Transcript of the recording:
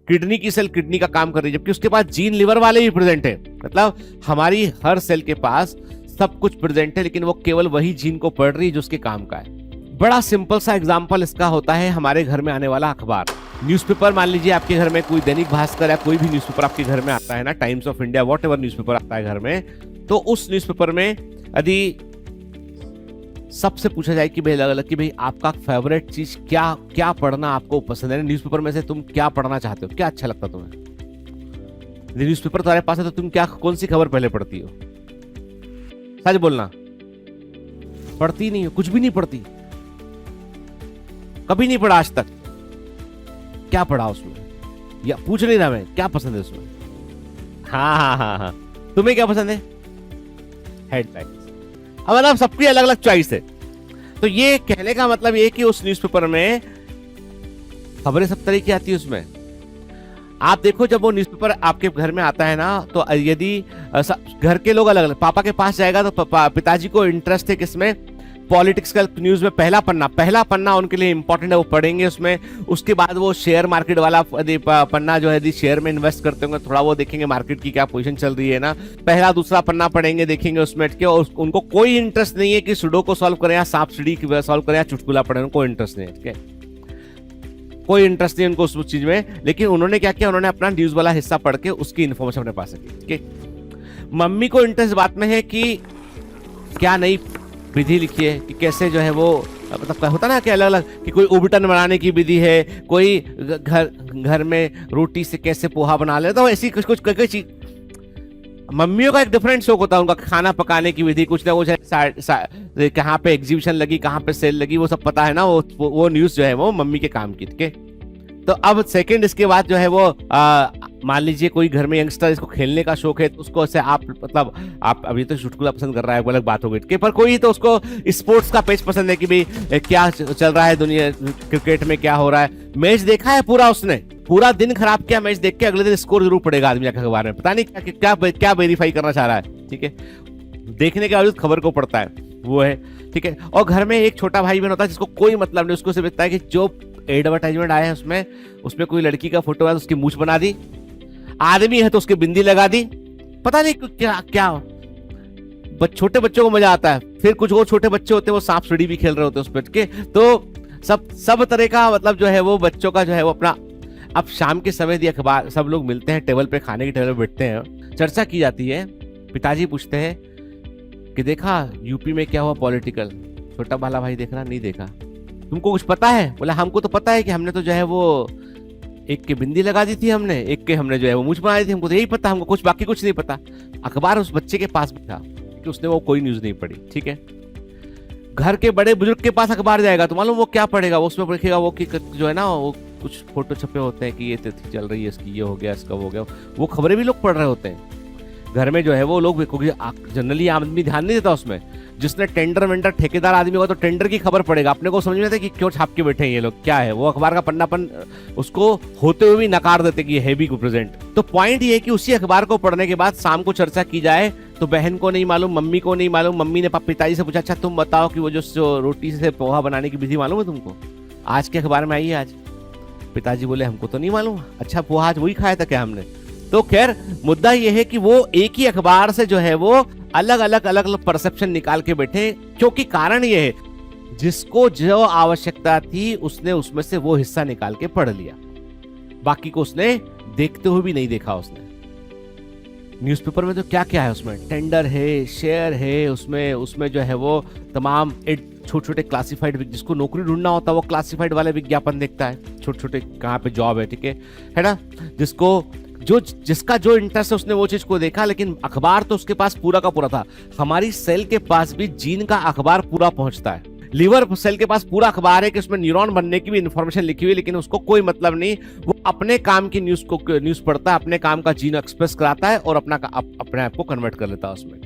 Kidney की cell kidney का काम कर रही है, जबकि उसके पास जीन लिवर वाले ही प्रेजेंट है। मतलब हमारी हर सेल के पास सब कुछ प्रेजेंट है, लेकिन वो केवल वही जीन को पढ़ रही है जो उसके काम का है। बड़ा सिंपल सा एग्जांपल इसका होता है हमारे घर में आने वाला अखबार, न्यूज़पेपर। मान लीजिए आपके घर में कोई दैनिक भास्कर या कोई भी न्यूज़पेपर आपके घर में आता है ना, times of India, whatever newspaper आता है घर में, तो उस न्यूज़पेपर में यदि सबसे पूछा जाए कि भाई अलग अलग कि भाई आपका फेवरेट चीज क्या क्या पढ़ना आपको पसंद है, न्यूज़पेपर में से तुम क्या पढ़ना चाहते हो, क्या अच्छा लगता तुम्हें? यदि न्यूज़पेपर तुम्हारे पास है तो तुम क्या कौन सी खबर पहले पढ़ती हो? सच बोलना, पढ़ती नहीं हो, कुछ भी नहीं पढ़ती, कभी नहीं पढ़ा आज तक। क्या पढ़ा उसमें? या पूछ नहीं रहा मैं, क्या पसंद है उसमें? हाँ हाँ हाँ हाँ, तुम्हें क्या पसंद है? हेडलाइंस। अब मतलब सबकी अलग अलग चॉइस है। तो ये कहने का मतलब ये कि उस न्यूज़पेपर में खबरें सब तरह की आती है। उसमें आप देखो, जब वो न्यूज़पेपर आपके घर में आता है ना, तो यदि घर के लोग अलग अलग, पापा के पास जाएगा तो पिताजी को इंटरेस्ट है किसमें? पॉलिटिक्स का न्यूज में पहला पन्ना उनके लिए इंपॉर्टेंट है, वो पढ़ेंगे उसमें। उसके बाद वो शेयर मार्केट वाला पन्ना जो है, यदि शेयर में इन्वेस्ट करते होंगे थोड़ा वो देखेंगे मार्केट की क्या पोजीशन चल रही है ना, पहला दूसरा पन्ना पढ़ेंगे, देखेंगे उसमें के। और उनको कोई इंटरेस्ट नहीं है कि सुडोको सॉल्व करें या सांप सीढ़ी सॉल्व करें या चुटकुला पढ़ें, उनको कोई इंटरेस्ट नहीं है, ठीक है? कोई इंटरेस्ट नहीं उनको उस चीज में। लेकिन उन्होंने क्या किया, उन्होंने अपना न्यूज वाला हिस्सा पढ़ के उसकी इन्फॉर्मेशन अपने पास रखी, ठीक है? मम्मी को इंटरेस्ट बात में है कि क्या नई विधि लिखी है, कि कैसे जो है वो, मतलब होता ना कि अलग अलग, कि कोई उबटन बनाने की विधि है, कोई घर में रोटी से कैसे पोहा बना ले, तो ऐसी कुछ कोई चीज। मम्मियों का एक डिफरेंट शौक होता है, उनका खाना पकाने की विधि, कुछ ना कुछ है, कहाँ पे एग्जीबिशन लगी, कहाँ पे सेल लगी, वो सब पता है ना। वो न्यूज जो है वो मम्मी के काम की, ठीक है? तो अब सेकंड इसके बाद जो है वो मान लीजिए कोई घर में यंगस्टर इसको खेलने का शौक है, तो उसको ऐसे आप मतलब आप अभी तो चुटकुला पसंद कर रहा है, वो अलग बात हो गई, ठीक है? पर कोई तो उसको स्पोर्ट्स का पेज पसंद है कि भाई क्या चल रहा है दुनिया, क्रिकेट में क्या हो रहा है। मैच देखा है पूरा, उसने पूरा दिन खराब किया मैच देख के, अगले दिन स्कोर जरूर पड़ेगा आदमी के अखबार में, पता नहीं क्या क्या क्या वेरीफाई करना चाह रहा है, ठीक है? देखने के बावजूद खबर को पढ़ता है, वो है, ठीक है? और घर में एक छोटा भाई बहन होता है जिसको कोई मतलब नहीं, उसको सिर्फ लगता है कि जो एडवर्टाइजमेंट आया है उसमें कोई लड़की का फोटो है, उसकी मूछ बना दी, आदमी है तो उसकी बिंदी लगा दी, पता नहीं क्या क्या। छोटे बच्चों को मजा आता है। फिर कुछ वो छोटे बच्चे होते हैं वो सांप सीढ़ी भी खेल रहे होते हैं उस पर, ठीक है? तो सब तरह का मतलब जो है वो बच्चों का जो है वो अपना। अब शाम के समय दी अखबार, सब लोग मिलते हैं टेबल पे, खाने की टेबल पे बैठते हैं, चर्चा की जाती है। पिताजी पूछते हैं कि देखा यूपी में क्या हुआ पॉलिटिकल? छोटा वाला भाई देख रहा, नहीं देखा। तुमको कुछ पता है? बोला हमको तो पता है कि हमने तो जो है वो एक के बिंदी लगा दी थी, हमने एक के हमने जो है वो मूछ बना दी थी, हमको तो यही पता, हमको कुछ बाकी कुछ नहीं पता। अखबार उस बच्चे के पास भी था कि उसने वो कोई न्यूज नहीं पढ़ी, ठीक है? घर के बड़े बुजुर्ग के पास अखबार जाएगा तो मालूम वो क्या पढ़ेगा? वो उसमें लिखेगा वो कि जो है ना वो कुछ फोटो छपे होते हैं कि ये तिथि चल रही है, इसकी ये हो गया, इसका हो गया। वो खबरें भी लोग पढ़ रहे होते हैं घर में जो है वो लोग, जनरली आदमी ध्यान नहीं देता उसमें। जिसने टेंडर वेंडर ठेकेदार आदमी होगा तो टेंडर की खबर पड़ेगा, अपने को समझ में आता है कि क्यों छाप के बैठे हैं ये लोग, क्या है वो अखबार का पन्नापन उसको होते हुए भी नकार देते कि ये है भी प्रेजेंट। तो पॉइंट ये है कि उसी अखबार को पढ़ने के बाद शाम को चर्चा की जाए तो बहन को नहीं मालूम, मम्मी को नहीं मालूम। मम्मी ने पिताजी से पूछा, अच्छा तुम बताओ कि वो जो रोटी से पोहा बनाने की विधि मालूम है तुमको? आज के अखबार में आई है आज। पिताजी बोले हमको तो नहीं मालूम। अच्छा पोहा आज वही खाया था क्या हमने? तो खैर मुद्दा यह है कि वो एक ही अखबार से जो है वो अलग अलग परसेप्शन निकाल के बैठे, क्योंकि कारण ये है जिसको जो आवश्यकता थी उसने उसमें से वो हिस्सा निकाल के पढ़ लिया, बाकी को उसने देखते हुए भी नहीं देखा। उसने न्यूज़पेपर में तो क्या क्या है, उसमें टेंडर है, शेयर है, उसमें जो है वो तमाम छोटे छोटे क्लासिफाइड, जिसको नौकरी ढूंढना होता है वो क्लासिफाइड वाले विज्ञापन देखता है, छोटे छोटे कहाँ पे जॉब है, ठीक है ना? जिसका जो इंटरेस्ट है उसने वो चीज को देखा। लेकिन अखबार तो उसके पास पूरा का पूरा था। हमारी सेल के पास भी जीन का अखबार पूरा पहुंचता है। लिवर सेल के पास पूरा अखबार है कि उसमें न्यूरॉन बनने की भी इंफॉर्मेशन लिखी हुई है, लेकिन उसको कोई मतलब नहीं। वो अपने काम की न्यूज पढ़ता है, अपने काम का जीन एक्सप्रेस कराता है और अपने आप को कन्वर्ट कर लेता है उसमें।